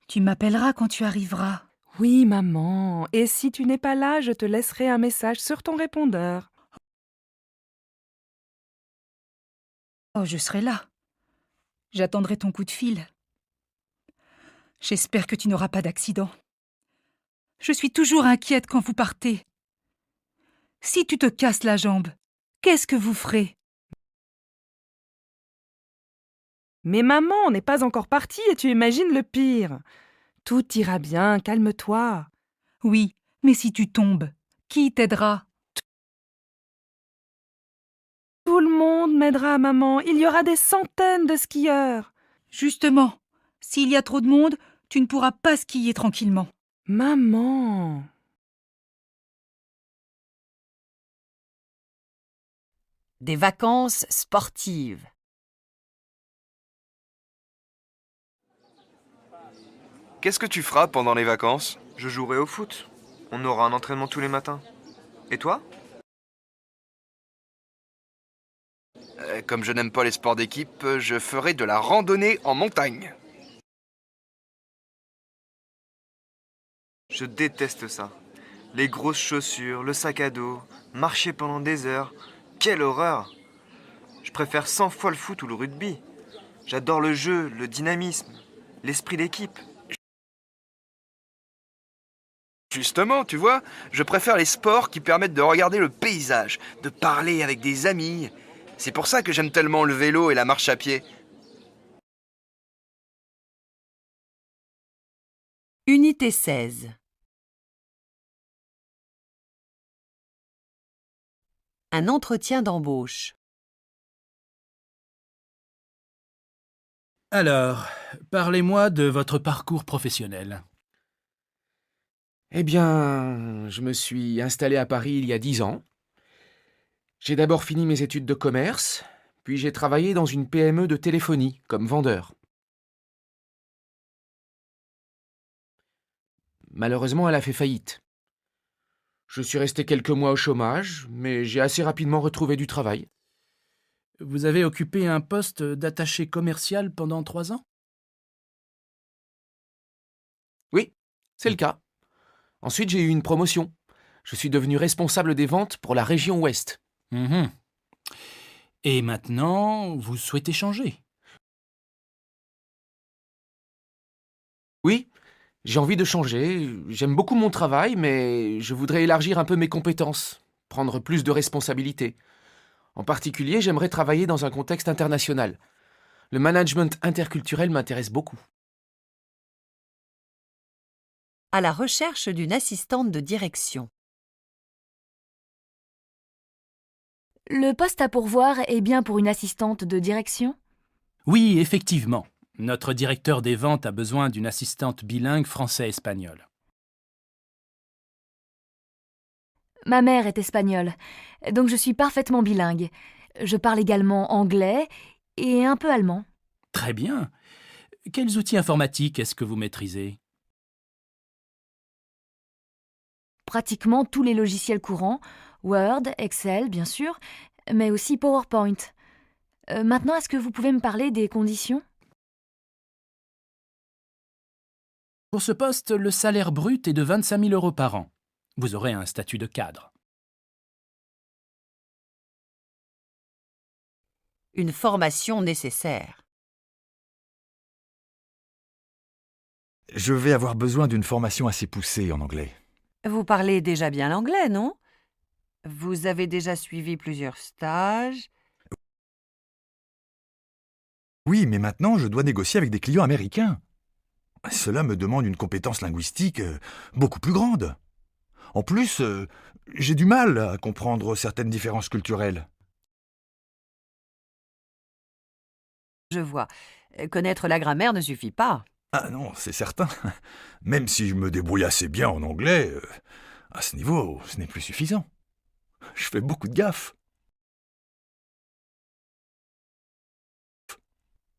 Tu m'appelleras quand tu arriveras. Oui, maman. Et si tu n'es pas là, je te laisserai un message sur ton répondeur. Oh, je serai là. J'attendrai ton coup de fil. J'espère que tu n'auras pas d'accident. Je suis toujours inquiète quand vous partez. Si tu te casses la jambe, qu'est-ce que vous ferez? Mais maman, on n'est pas encore parti et tu imagines le pire. Tout ira bien, calme-toi. Oui, mais si tu tombes, qui t'aidera? Tout le monde m'aidera, maman. Il y aura des centaines de skieurs. Justement, s'il y a trop de monde, tu ne pourras pas skier tranquillement. Maman. Des vacances sportives. Qu'est-ce que tu feras pendant les vacances? Je jouerai au foot. On aura un entraînement tous les matins. Et toi? Comme je n'aime pas les sports d'équipe, je ferai de la randonnée en montagne. Je déteste ça. Les grosses chaussures, le sac à dos, marcher pendant des heures. Quelle horreur! Je préfère 100 fois le foot ou le rugby. J'adore le jeu, le dynamisme, l'esprit d'équipe. Justement, tu vois, je préfère les sports qui permettent de regarder le paysage, de parler avec des amis. C'est pour ça que j'aime tellement le vélo et la marche à pied. Unité 16. Un entretien d'embauche. Alors, parlez-moi de votre parcours professionnel. Eh bien, je me suis installé à Paris il y a 10 ans. J'ai d'abord fini mes études de commerce, puis j'ai travaillé dans une PME de téléphonie comme vendeur. Malheureusement, elle a fait faillite. Je suis resté quelques mois au chômage, mais j'ai assez rapidement retrouvé du travail. Vous avez occupé un poste d'attaché commercial pendant 3 ans? Oui, c'est le cas. Ensuite, j'ai eu une promotion. Je suis devenu responsable des ventes pour la région Ouest. Mhm. Et maintenant, vous souhaitez changer? Oui, j'ai envie de changer. J'aime beaucoup mon travail, mais je voudrais élargir un peu mes compétences, prendre plus de responsabilités. En particulier, j'aimerais travailler dans un contexte international. Le management interculturel m'intéresse beaucoup. À la recherche d'une assistante de direction. Le poste à pourvoir est bien pour une assistante de direction? Oui, effectivement. Notre directeur des ventes a besoin d'une assistante bilingue français-espagnol. Ma mère est espagnole, donc je suis parfaitement bilingue. Je parle également anglais et un peu allemand. Très bien. Quels outils informatiques est-ce que vous maîtrisez? Pratiquement tous les logiciels courants, Word, Excel, bien sûr, mais aussi PowerPoint. Maintenant, est-ce que vous pouvez me parler des conditions? Pour ce poste, le salaire brut est de 25 000 € par an. Vous aurez un statut de cadre. Une formation nécessaire. Je vais avoir besoin d'une formation assez poussée en anglais. Vous parlez déjà bien l'anglais, non? Vous avez déjà suivi plusieurs stages. Oui, mais maintenant, je dois négocier avec des clients américains. Cela me demande une compétence linguistique beaucoup plus grande. En plus, j'ai du mal à comprendre certaines différences culturelles. Je vois. Connaître la grammaire ne suffit pas. Ah non, c'est certain. Même si je me débrouille assez bien en anglais, à ce niveau, ce n'est plus suffisant. Je fais beaucoup de gaffes.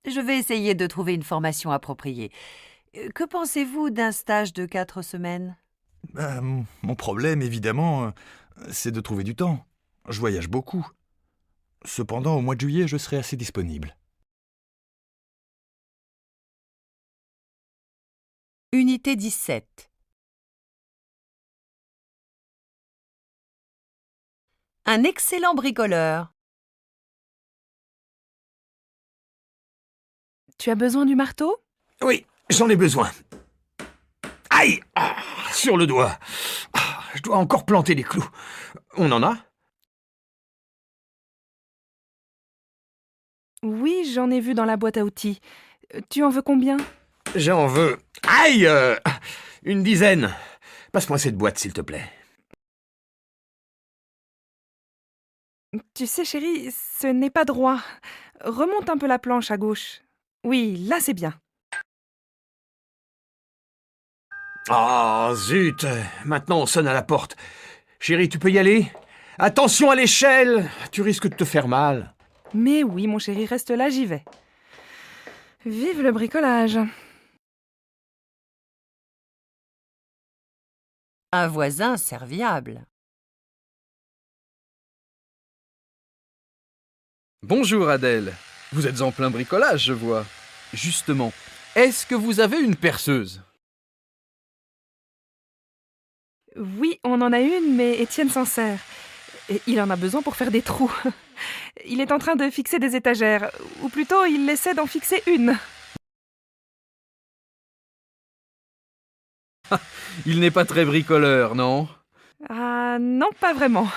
Je vais essayer de trouver une formation appropriée. Que pensez-vous d'un stage de 4 semaines? Mon problème, évidemment, c'est de trouver du temps. Je voyage beaucoup. Cependant, au mois de juillet, je serai assez disponible. Unité 17. Un excellent bricoleur. Tu as besoin du marteau? Oui, j'en ai besoin. Aïe! Sur le doigt. Je dois encore planter les clous. On en a? Oui, j'en ai vu dans la boîte à outils. Tu en veux combien? J'en veux... Aïe! Une dizaine. Passe-moi cette boîte, s'il te plaît. Tu sais, chérie, ce n'est pas droit. Remonte un peu la planche à gauche. Oui, là c'est bien. Ah, zut! Maintenant, on sonne à la porte. Chérie, tu peux y aller? Attention à l'échelle! Tu risques de te faire mal. Mais oui, mon chéri, reste là, j'y vais. Vive le bricolage! Un voisin serviable. Bonjour Adèle. Vous êtes en plein bricolage, je vois. Justement, est-ce que vous avez une perceuse? Oui, on en a une, mais Étienne s'en sert. Et il en a besoin pour faire des trous. Il est en train de fixer des étagères, ou plutôt il essaie d'en fixer une. Il n'est pas très bricoleur, non? Ah non, pas vraiment.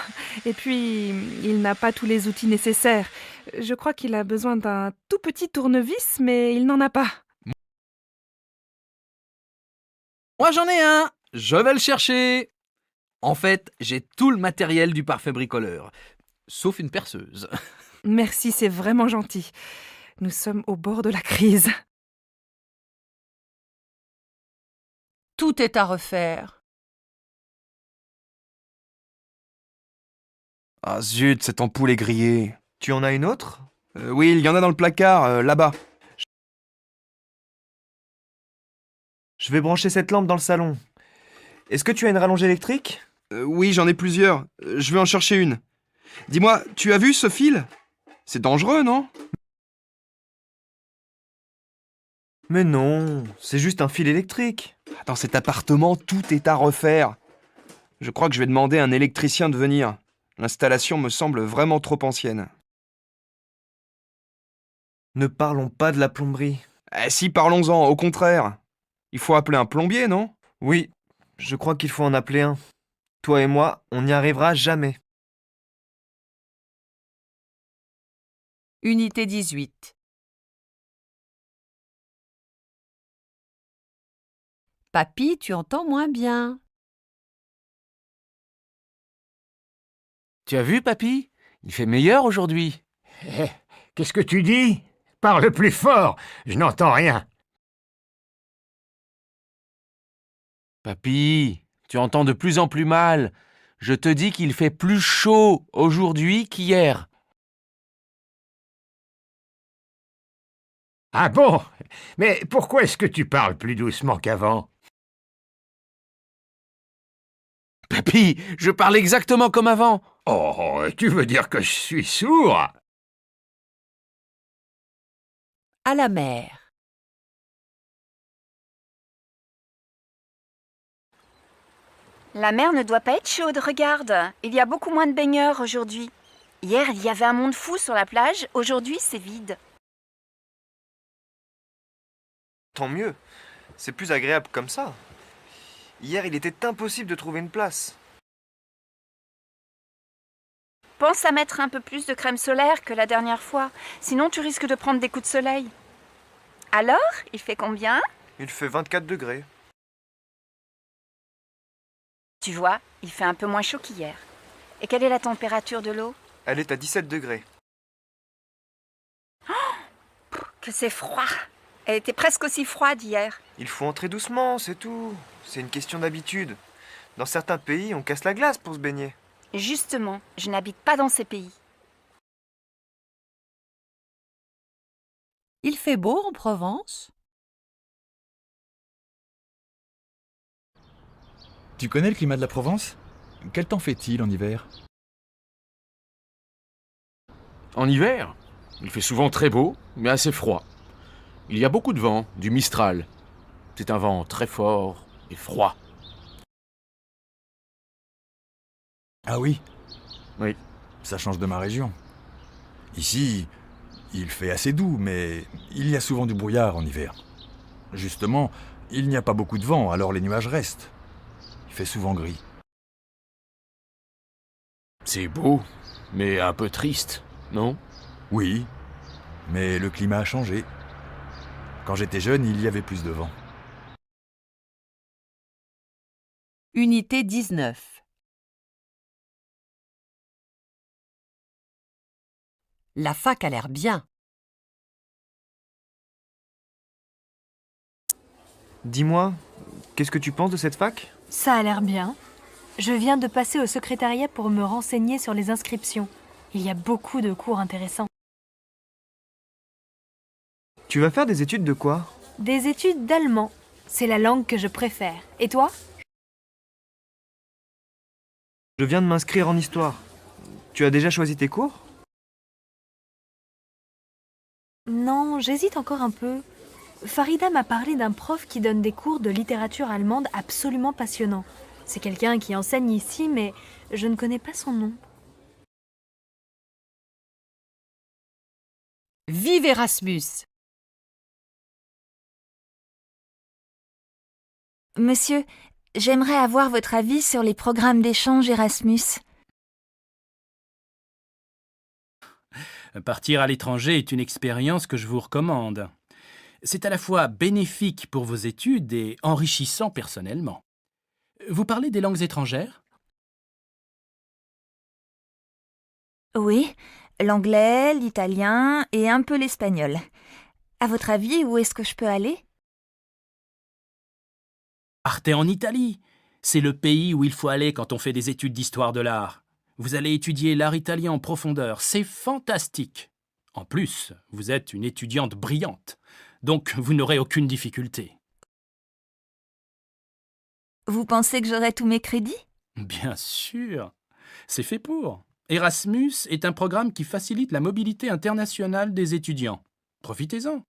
Et puis, il n'a pas tous les outils nécessaires. Je crois qu'il a besoin d'un tout petit tournevis, mais il n'en a pas. Moi j'en ai un. Je vais le chercher. En fait, j'ai tout le matériel du parfait bricoleur, sauf une perceuse. Merci, c'est vraiment gentil. Nous sommes au bord de la crise. Tout est à refaire. Ah zut, cette ampoule est grillée. Tu en as une autre? Oui, il y en a dans le placard, là-bas. Je vais brancher cette lampe dans le salon. Est-ce que tu as une rallonge électrique? Oui, j'en ai plusieurs. Je vais en chercher une. Dis-moi, tu as vu ce fil? C'est dangereux, non? Mais non, c'est juste un fil électrique. Dans cet appartement, tout est à refaire. Je crois que je vais demander à un électricien de venir. L'installation me semble vraiment trop ancienne. Ne parlons pas de la plomberie. Eh si, parlons-en, au contraire. Il faut appeler un plombier, non? Oui, je crois qu'il faut en appeler un. Toi et moi, on n'y arrivera jamais. Unité 18. Papy, tu entends moins bien. Tu as vu, papy? Il fait meilleur aujourd'hui. Qu'est-ce que tu dis? Parle plus fort, je n'entends rien. Papy, tu entends de plus en plus mal. Je te dis qu'il fait plus chaud aujourd'hui qu'hier. Ah bon? Mais pourquoi est-ce que tu parles plus doucement qu'avant? Papy, je parle exactement comme avant. Oh, tu veux dire que je suis sourd? À la mer. La mer ne doit pas être chaude, regarde. Il y a beaucoup moins de baigneurs aujourd'hui. Hier, il y avait un monde fou sur la plage. Aujourd'hui, c'est vide. Tant mieux. C'est plus agréable comme ça. Hier, il était impossible de trouver une place. Pense à mettre un peu plus de crème solaire que la dernière fois. Sinon, tu risques de prendre des coups de soleil. Alors, il fait combien? Il fait 24 degrés. Tu vois, il fait un peu moins chaud qu'hier. Et quelle est la température de l'eau? Elle est à 17 degrés. Oh, que c'est froid. Elle était presque aussi froide hier. Il faut entrer doucement, c'est tout. C'est une question d'habitude. Dans certains pays, on casse la glace pour se baigner. Justement, je n'habite pas dans ces pays. Il fait beau en Provence? Tu connais le climat de la Provence? Quel temps fait-il en hiver? En hiver, il fait souvent très beau, mais assez froid. Il y a beaucoup de vent, du Mistral. C'est un vent très fort et froid. Ah oui? Oui. Ça change de ma région. Ici, il fait assez doux, mais il y a souvent du brouillard en hiver. Justement, il n'y a pas beaucoup de vent, alors les nuages restent. Il fait souvent gris. C'est beau, mais un peu triste, non? Oui, mais le climat a changé. Quand j'étais jeune, il y avait plus de vent. Unité 19. La fac a l'air bien. Dis-moi, qu'est-ce que tu penses de cette fac? Ça a l'air bien. Je viens de passer au secrétariat pour me renseigner sur les inscriptions. Il y a beaucoup de cours intéressants. Tu vas faire des études de quoi? Des études d'allemand. C'est la langue que je préfère. Et toi? Je viens de m'inscrire en histoire. Tu as déjà choisi tes cours? Non, j'hésite encore un peu. Farida m'a parlé d'un prof qui donne des cours de littérature allemande absolument passionnants. C'est quelqu'un qui enseigne ici, mais je ne connais pas son nom. Vive Erasmus! Monsieur, j'aimerais avoir votre avis sur les programmes d'échange Erasmus. Partir à l'étranger est une expérience que je vous recommande. C'est à la fois bénéfique pour vos études et enrichissant personnellement. Vous parlez des langues étrangères? Oui, l'anglais, l'italien et un peu l'espagnol. À votre avis, où est-ce que je peux aller? Partez en Italie. C'est le pays où il faut aller quand on fait des études d'histoire de l'art. Vous allez étudier l'art italien en profondeur. C'est fantastique. En plus, vous êtes une étudiante brillante. Donc, vous n'aurez aucune difficulté. Vous pensez que j'aurai tous mes crédits? Bien sûr. C'est fait pour. Erasmus est un programme qui facilite la mobilité internationale des étudiants. Profitez-en.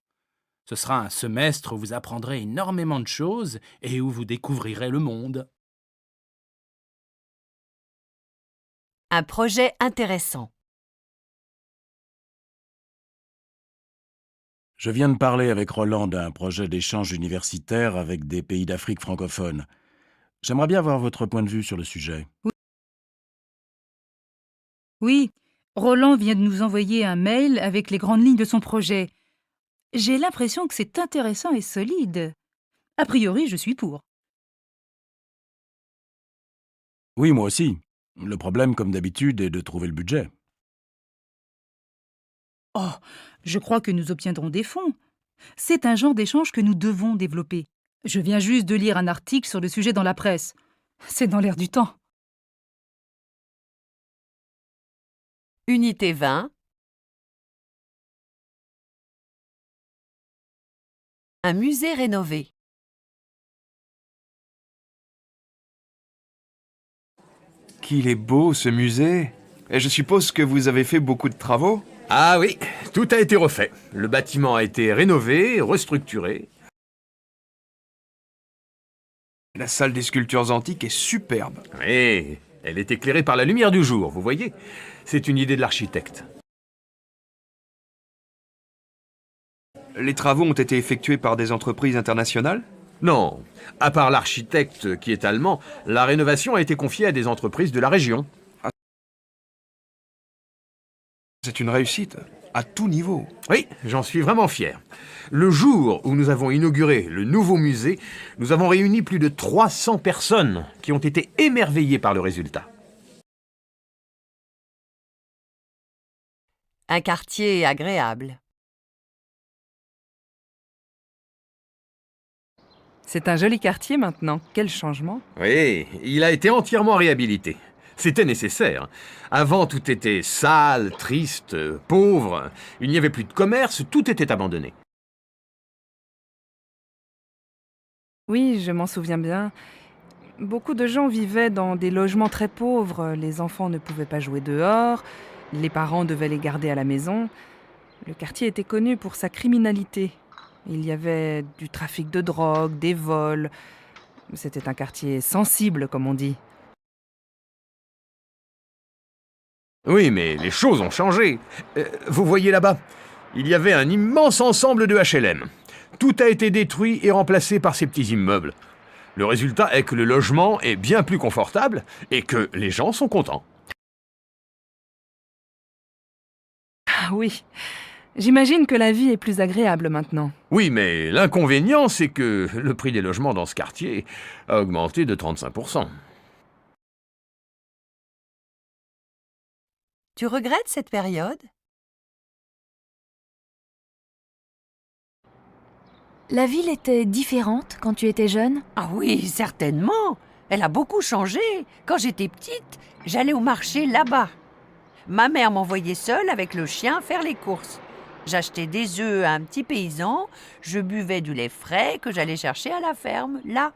Ce sera un semestre où vous apprendrez énormément de choses et où vous découvrirez le monde. Un projet intéressant. Je viens de parler avec Roland d'un projet d'échange universitaire avec des pays d'Afrique francophone. J'aimerais bien avoir votre point de vue sur le sujet. Oui, Roland vient de nous envoyer un mail avec les grandes lignes de son projet. J'ai l'impression que c'est intéressant et solide. A priori, je suis pour. Oui, moi aussi. Le problème, comme d'habitude, est de trouver le budget. Oh, je crois que nous obtiendrons des fonds. C'est un genre d'échange que nous devons développer. Je viens juste de lire un article sur le sujet dans la presse. C'est dans l'air du temps. Unité 20. Un musée rénové. Qu'il est beau ce musée. Et je suppose que vous avez fait beaucoup de travaux? Ah oui, tout a été refait. Le bâtiment a été rénové, restructuré. La salle des sculptures antiques est superbe. Oui, elle est éclairée par la lumière du jour, vous voyez. C'est une idée de l'architecte. Les travaux ont été effectués par des entreprises internationales? Non, à part l'architecte qui est allemand, la rénovation a été confiée à des entreprises de la région. C'est une réussite, à tout niveau. Oui, j'en suis vraiment fier. Le jour où nous avons inauguré le nouveau musée, nous avons réuni plus de 300 personnes qui ont été émerveillées par le résultat. Un quartier agréable. C'est un joli quartier maintenant. Quel changement. Oui, il a été entièrement réhabilité. C'était nécessaire. Avant, tout était sale, triste, pauvre. Il n'y avait plus de commerce, tout était abandonné. Oui, je m'en souviens bien. Beaucoup de gens vivaient dans des logements très pauvres. Les enfants ne pouvaient pas jouer dehors. Les parents devaient les garder à la maison. Le quartier était connu pour sa criminalité. Il y avait du trafic de drogue, des vols. C'était un quartier sensible, comme on dit. Oui, mais les choses ont changé. Vous voyez là-bas, il y avait un immense ensemble de HLM. Tout a été détruit et remplacé par ces petits immeubles. Le résultat est que le logement est bien plus confortable et que les gens sont contents. Ah oui, j'imagine que la vie est plus agréable maintenant. Oui, mais l'inconvénient, c'est que le prix des logements dans ce quartier a augmenté de 35%. Tu regrettes cette période? La ville était différente quand tu étais jeune? Ah oui, certainement. Elle a beaucoup changé. Quand j'étais petite, j'allais au marché là-bas. Ma mère m'envoyait seule avec le chien faire les courses. J'achetais des œufs à un petit paysan, je buvais du lait frais que j'allais chercher à la ferme, là.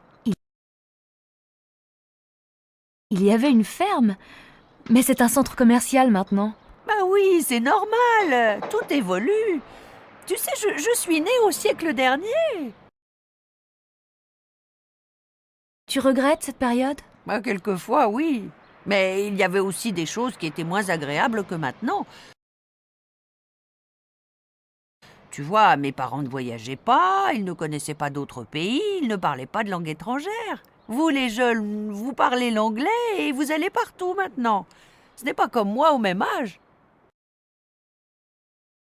Il y avait une ferme, mais c'est un centre commercial maintenant. Bah oui, c'est normal, tout évolue. Tu sais, je suis née au siècle dernier. Tu regrettes cette période? Bah, quelquefois, oui. Mais il y avait aussi des choses qui étaient moins agréables que maintenant. Tu vois, mes parents ne voyageaient pas, ils ne connaissaient pas d'autres pays, ils ne parlaient pas de langue étrangère. Vous, les jeunes, vous parlez l'anglais et vous allez partout maintenant. Ce n'est pas comme moi au même âge.